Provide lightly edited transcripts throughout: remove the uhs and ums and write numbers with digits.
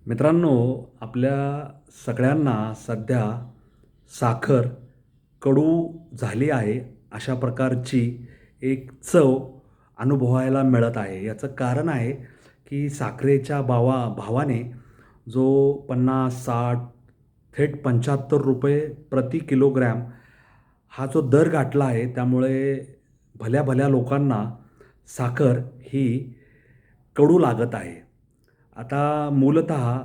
मित्रांनो, आपल्या सगळ्यांना सध्या साखर कडू झाली आहे, अशा प्रकारची एक चव अनुभवायला मिळत आहे. याचं कारण आहे, की साखरेच्या भावाने जो 50, 60 थेट ₹75 प्रति किलोग्रॅम हा जो दर गाठला आहे, त्यामुळे भल्या-भल्या लोकांना साखर ही कडू लागत आहे. आता मूलतः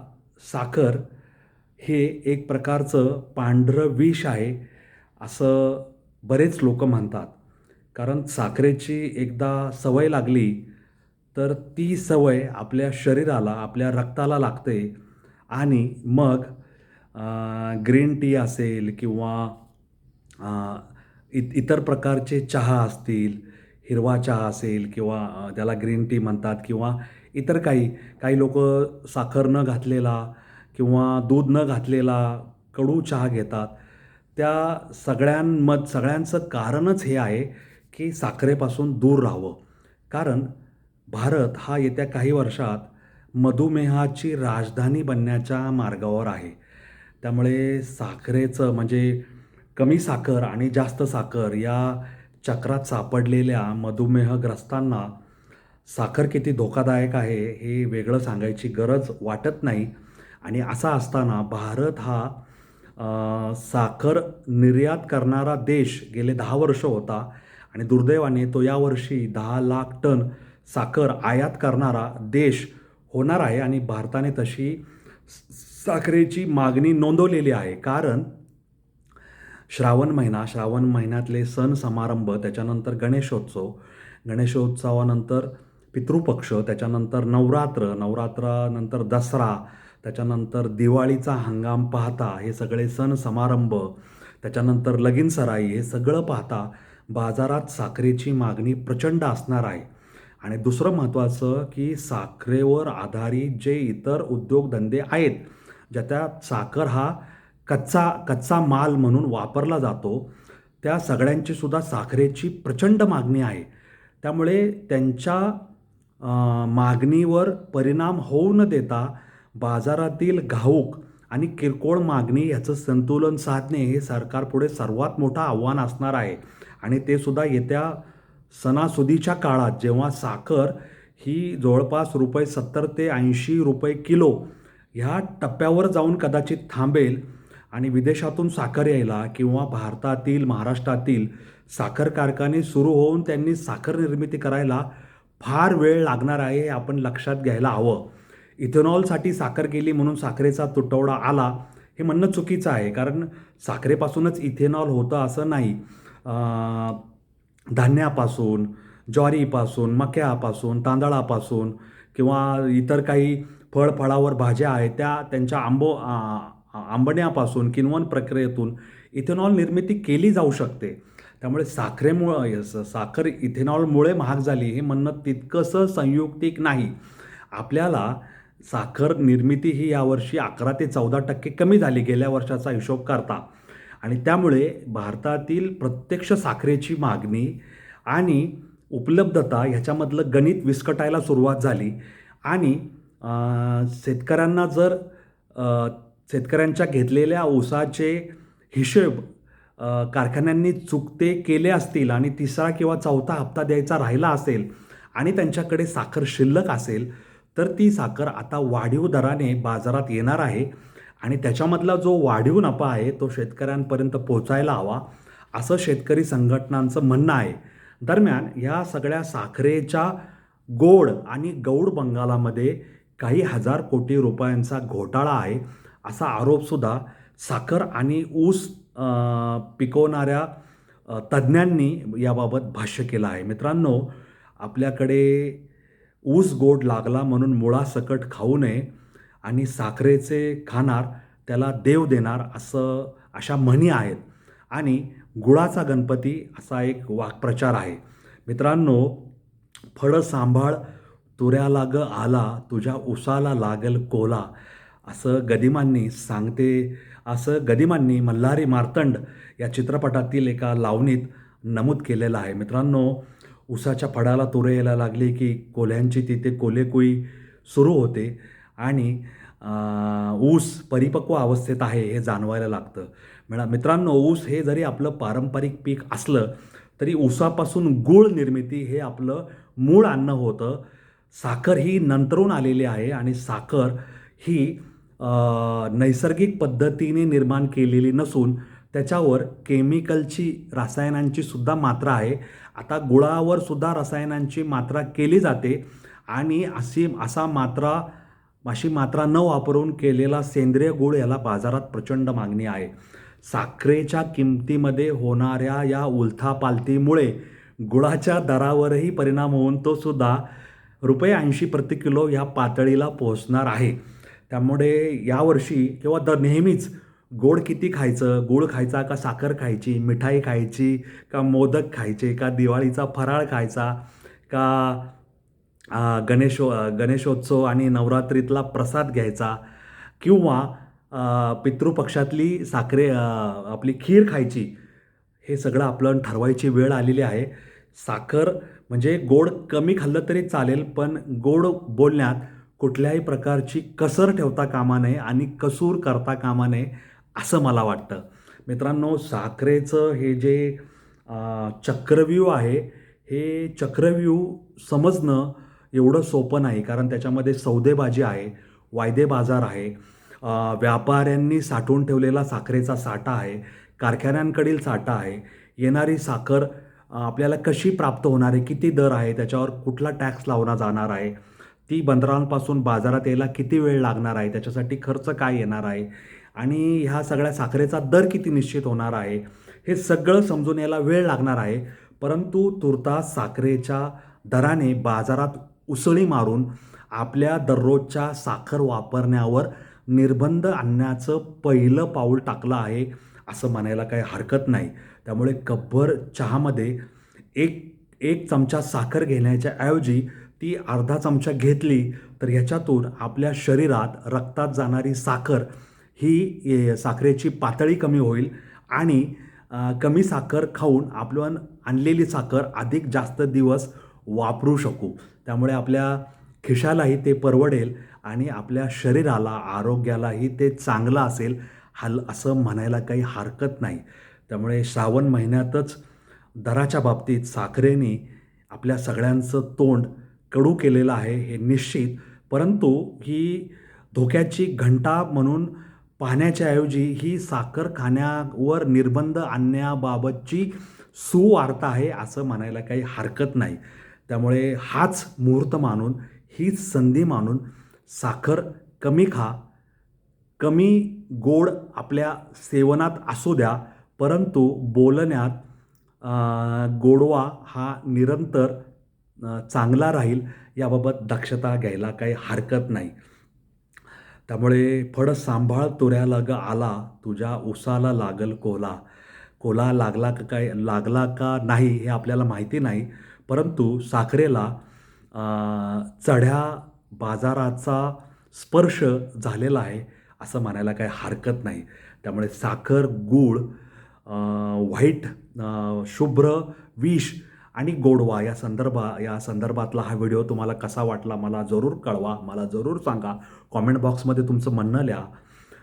साखर हे एक प्रकारचं पांढरं विष आहे, असं बरेच लोकं म्हणतात. कारण साखरेची एकदा सवय लागली, तर ती सवय आपल्या शरीराला, आपल्या रक्ताला लागते आणि मग ग्रीन टी असेल किंवा अ, इतर प्रकारचे चहा असतील, हिरवा चहा असेल किंवा त्याला ग्रीन टी म्हणतात किंवा इतर काही, काही लोकं साखर न घातलेला किंवा दूध न घातलेला कडू चहा घेतात. त्या सगळ्यांचं कारणच हे आहे, की साखरेपासून दूर राहावं. कारण भारत हा येत्या काही वर्षात मधुमेहाची राजधानी बनण्याच्या मार्गावर आहे. त्यामुळे साखरेचं म्हणजे कमी साखर आणि जास्त साखर या चक्रात सापडलेल्या मधुमेहग्रस्तांना साखर किती धोकादायक आहे, हे वेगळं सांगायची गरज वाटत नाही. आणि असा असताना भारत हा साखर निर्यात करणारा देश गेले 10 वर्ष होता आणि दुर्दैवाने तो यावर्षी 10 लाख टन साखर आयात करणारा देश होणार आहे आणि भारताने तशी साखरेची मागणी नोंदवलेली आहे. कारण श्रावण महिन्यातले सण समारंभ, त्याच्यानंतर गणेशोत्सवानंतर पितृपक्ष, त्याच्यानंतर नवरात्रानंतर दसरा, त्याच्यानंतर दिवाळीचा हंगाम पाहता हे सगळे सण समारंभ, त्याच्यानंतर लगीनसराई हे सगळं पाहता बाजारात साखरेची मागणी प्रचंड असणार आहे. आणि दुसरं महत्त्वाचं, की साखरेवर आधारित जे इतर उद्योगधंदे आहेत, ज्याच्यात साखर हा कच्चा माल म्हणून वापरला जातो, त्या सगळ्यांची सुद्धा साखरेची प्रचंड मागणी आहे. त्यामुळे त्यांच्या मागणीवर परिणाम होऊ न देता बाजारातील घाऊक आणि किरकोळ मागणी ह्याचं संतुलन साधणे हे सरकारपुढे सर्वात मोठं आव्हान असणार आहे. आणि ते सुद्धा येत्या सणासुदीच्या काळात, जेव्हा साखर ही जवळपास ₹70 ते ₹80 किलो ह्या टप्प्यावर जाऊन कदाचित थांबेल आणि विदेशातून साखर यायला किंवा भारतातील, महाराष्ट्रातील साखर कारखाने सुरू होऊन त्यांनी साखर निर्मिती करायला फार वेळ लागणार आहे, हे आपण लक्षात घ्यायला हवं. इथेनॉलसाठी साखर गेली म्हणून साखरेचा तुटवडा आला, हे म्हणणं चुकीचं आहे. कारण साखरेपासूनच इथेनॉल होतं असं नाही. धान्यापासून, ज्वारीपासून, मक्यापासून, तांदळापासून किंवा इतर काही फळावर भाज्या आहेत, त्यांच्या आंबण्यापासून, किण्वन प्रक्रियेतून इथेनॉल निर्मिती केली जाऊ शकते. त्यामुळे साखर इथेनॉलमुळे महाग झाली हे म्हणणं तितकंसं संयुक्तिक नाही. आपल्याला साखर निर्मिती ही यावर्षी 11 ते 14% कमी झाली गेल्या वर्षाचा हिशोब करता. आणि त्यामुळे भारतातील प्रत्यक्ष साखरेची मागणी आणि उपलब्धता ह्याच्यामधलं गणित विस्कटायला सुरुवात झाली. आणि शेतकऱ्यांना जर शेतकऱ्यांच्या घेतलेल्या ऊसाचे हिशेब कारखान्यांनी चुकते केले असतील आणि 3रा किंवा 4था हप्ता द्यायचा राहिला असेल आणि त्यांच्याकडे साखर शिल्लक असेल, तर ती साखर आता वाढीव दराने बाजारात येणार आहे आणि त्याच्यामधला जो वाढीव नफा आहे तो शेतकऱ्यांपर्यंत पोहोचायला हवा, असं शेतकरी संघटनांचं म्हणणं आहे. दरम्यान ह्या सगळ्या साखरेच्या गोड आणि गौड बंगालामध्ये काही हजार कोटी रुपयांचा घोटाळा आहे, असा आरोपसुद्धा साखर आणि ऊस पिकवणाऱ्या तज्ज्ञांनी याबाबत भाष्य केलं आहे. मित्रांनो, आपल्याकडे ऊस गोड लागला म्हणून मुळासकट खाऊ नये आणि साखरेचे खाणार त्याला देव देणार, अशा म्हणी आहेत. आणि गुळाचा गणपती असा एक वाक्प्रचार आहे. मित्रांनो, फळं सांभाळ तुऱ्याला ग आला, तुझ्या उसाला लागल कोला, असं गदिमांनी मल्हारी मार्तंड या चित्रपटातील एका लावणीत नमूद केलेलं आहे. मित्रांनो, उसाच्या फळाला तुरे यायला लागले की कोल्ह्यांची तिथे कोल्हेकुई सुरू होते आणि ऊस परिपक्व अवस्थेत आहे हे जाणवायला लागतं. मित्रांनो, ऊस हे जरी आपलं पारंपरिक पीक असलं तरी ऊसापासून गूळ निर्मिती हे आपलं मूळ अन्न होतं. साखर ही नंतरून आलेली आहे आणि साखर ही नैसर्गिक पद्धतीने निर्माण केलेली नसून त्याच्यावर केमिकलची, रसायनांची सुद्धा मात्रा आहे. आता गुळावर सुद्धा रसायनांची मात्रा केली जाते आणि अशी मात्रा न वापरून केलेला सेंद्रिय गूळ याला बाजारात प्रचंड मागणी आहे. साखरेच्या किमतीमध्ये होणाऱ्या या उलथापालथीमुळे गुळाच्या दरावरही परिणाम होऊन तो सुद्धा ₹80 प्रति किलो या पातळीला पोहोचणार आहे. त्यामुळे यावर्षी किंवा नेहमीच गोड किती खायचं, गूळ खायचा का साखर खायची, मिठाई खायची का मोदक खायचे का दिवाळीचा फराळ खायचा का गणेशोत्सव आणि नवरात्रीतला प्रसाद घ्यायचा किंवा पितृपक्षातली आपली खीर खायची, हे सगळं आपलं ठरवायची वेळ आलेली आहे. साखर म्हणजे गोड कमी खाल्लं तरी चालेल, पण गोड बोलण्यात कुठल्याही प्रकारची कसर ठेवता कामा नये आणि कसूर करता कामा नये असं मला वाटतं. मित्रांनो, साखरेचं हे जे चक्रव्यूह आहे, हे चक्रव्यूह समजणं एवढं सोपं नाही. कारण त्याच्यामध्ये सौदेबाजी आहे, वायदे बाजार आहे, व्यापाऱ्यांनी साठवून ठेवलेला साखरेचा साठा आहे, कारखान्यांकडील साठा आहे, येणारी साखर आपल्याला कशी प्राप्त होणार आहे, किती दर आहे, त्याच्यावर कुठला टॅक्स लावला जाणार आहे, ती बंदरांपासून बाजारात यायला किती वेळ लागणार आहे, त्याच्यासाठी खर्च काय येणार आहे आणि ह्या सगळ्या साखरेचा दर किती निश्चित होणार आहे, हे सगळं समजून यायला वेळ लागणार आहे. परंतु तुर्तास साखरेच्या दराने बाजारात उसळी मारून आपल्या दररोजच्या साखर वापरण्यावर निर्बंध आणण्याचं पहिलं पाऊल टाकलं आहे असं म्हणायला काही हरकत नाही. त्यामुळे कपभर चहामध्ये एक चमचा साखर घेण्याच्या ऐवजी ती अर्धा चमचा घेतली तर ह्याच्यातून आपल्या शरीरात रक्तात जाणारी साखर ही साखरेची पातळी कमी होईल आणि कमी साखर खाऊन आपण आणलेली साखर अधिक जास्त दिवस वापरू शकू. त्यामुळे आपल्या खिशालाही ते परवडेल आणि आपल्या शरीराला, आरोग्यालाही ते चांगलं असेल असं म्हणायला काही हरकत नाही. त्यामुळे श्रावण महिन्यातच दराच्या बाबतीत साखरेने आपल्या सगळ्यांचं तोंड कडू केलेलं आहे हे निश्चित. परंतु ही धोक्याची घंटा म्हणून पाहण्याच्या ऐवजी ही साखर खाण्यावर निर्बंध आणण्याबाबतची सुवार्ता आहे असं म्हणायला काही हरकत नाही. त्यामुळे हाच मुहूर्त मानून, हीच संधी मानून साखर कमी खा, कमी गोड आपल्या सेवनात असू द्या, परंतु बोलण्यात गोडवा हा निरंतर चांगला राहील याबाबत दक्षता घ्यायला काही हरकत नाही. त्यामुळे फड सांभाळ तुऱ्याला ग आला, तुझ्या उसाला लागल कोला. कोला लागला का नाही हे आपल्याला माहिती नाही, परंतु साखरेला चढ्या बाजाराचा स्पर्श झालेला आहे असं म्हणायला काही हरकत नाही. त्यामुळे साखर, गूळ, व्हाईट, शुभ्र, विष आणि गोडवा या संदर्भातला हा व्हिडिओ तुम्हाला कसा वाटला मला जरूर कळवा, मला जरूर सांगा. कॉमेंट बॉक्समध्ये तुमचं म्हणणं लिहा.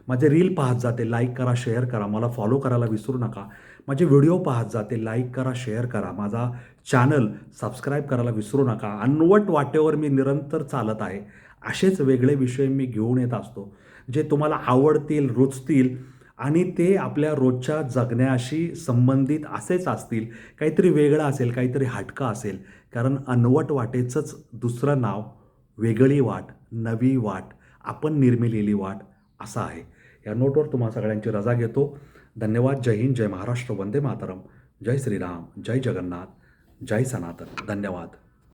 माझे रील पाहत जाते, लाईक करा, शेअर करा, मला फॉलो करायला विसरू नका. माझे व्हिडिओ पाहत जाते, लाईक करा, शेअर करा, माझा चॅनल सबस्क्राईब करायला विसरू नका. अनवट वाटेवर मी निरंतर चालत आहे. असेच वेगळे विषय मी घेऊन येत असतो जे तुम्हाला आवडतील, रुचतील आणि ते आपल्या रोजच्या जगण्याशी संबंधित असेच असतील. काहीतरी वेगळं असेल, काहीतरी हटका असेल. कारण अनवट वाटेचंच दुसरं नाव वेगळी वाट, नवी वाट, आपण निर्मिलेली वाट असं आहे. या नोटवर तुम्हा सगळ्यांची रजा घेतो. धन्यवाद. जय हिंद, जय महाराष्ट्र, वंदे मातरम, जय श्रीराम, जय जगन्नाथ, जय सनातन. धन्यवाद.